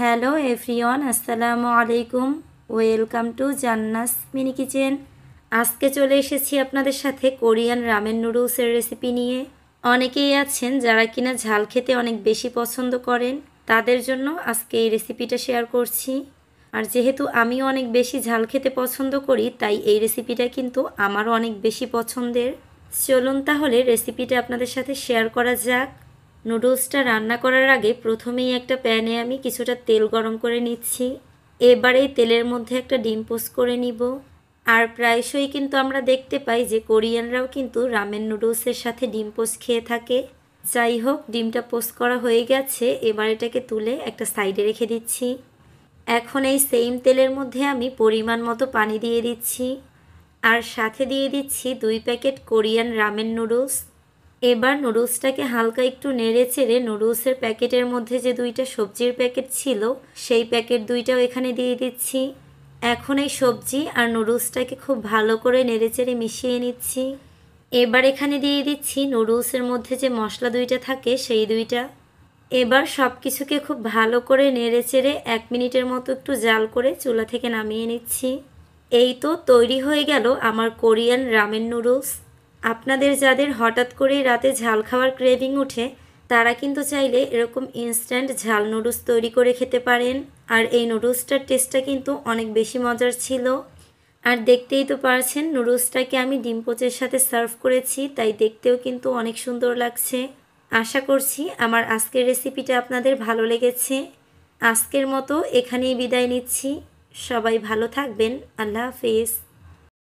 Hello everyone, আসসালামু আলাইকুম। Welcome to জান্নাস mini kitchen. আজকে চলে এসেছি আপনাদের সাথে কোরিয়ান রামেন নুডলসের রেসিপি নিয়ে। অনেকেই আছেন যারা কিনা ঝাল খেতে অনেক বেশি পছন্দ করেন, তাদের জন্য আজকে এই রেসিপিটা শেয়ার করছি। আর যেহেতু আমিও অনেক বেশি ঝাল খেতে পছন্দ করি, তাই এই রেসিপিটা কিন্তু আমারও অনেক বেশি পছন্দের। চলুন তাহলে রেসিপিটা আপনাদের সাথে শেয়ার করা যাক। নুডলসটা রান্না করার আগে প্রথমেই একটা প্যানে আমি কিছুটা তেল গরম করে নিচ্ছি। এবার এই তেলের মধ্যে একটা ডিম পোস্ট করে নিব। আর প্রায়শই কিন্তু আমরা দেখতে পাই যে কোরিয়ানরাও কিন্তু রামেন নুডলসের সাথে ডিম পোস্ট খেয়ে থাকে। যাই হোক, ডিমটা পোস্ট করা হয়ে গেছে, এবার এটাকে তুলে একটা সাইডে রেখে দিচ্ছি। এখন এই সেম তেলের মধ্যে আমি পরিমাণ মতো পানি দিয়ে দিচ্ছি, আর সাথে দিয়ে দিচ্ছি 2 প্যাকেট কোরিয়ান রামেন নুডলস। এবার নুডলসটাকে হালকা একটু নেড়ে চেড়ে নুডলসের প্যাকেটের মধ্যে যে 2টা সবজির প্যাকেট ছিল, সেই প্যাকেট 2টাও এখানে দিয়ে দিচ্ছি। এখন এই সবজি আর নুডলসটাকে খুব ভালো করে নেড়ে চেড়ে মিশিয়ে নিচ্ছি। এবার এখানে দিয়ে দিচ্ছি নুডলসের মধ্যে যে মশলা 2টা থাকে, সেই 2টা। এবার সব কিছুকে খুব ভালো করে নেড়ে চেড়ে 1 মিনিটের মতো একটু জাল করে চুলা থেকে নামিয়ে নিচ্ছি। এই তো তৈরি হয়ে গেল আমার কোরিয়ান রামেন নুডলস। আপনাদের যাদের হঠাৎ করেই রাতে ঝাল খাওয়ার ক্রেভিং ওঠে, তারা কিন্তু চাইলে এরকম ইনস্ট্যান্ট ঝাল নুডলস তৈরি করে খেতে পারেন। আর এই নুডলসটার টেস্টটা কিন্তু অনেক বেশি মজার ছিল। আর দেখতেই তো পারছেন, নুডলসটাকে আমি ডিম পোচের সাথে সার্ভ করেছি, তাই দেখতেও কিন্তু অনেক সুন্দর লাগছে। আশা করছি আমার আজকের রেসিপিটা আপনাদের ভালো লেগেছে। আজকের মতো এখানেই বিদায় নিচ্ছি। সবাই ভালো থাকবেন। আল্লাহ হাফেজ।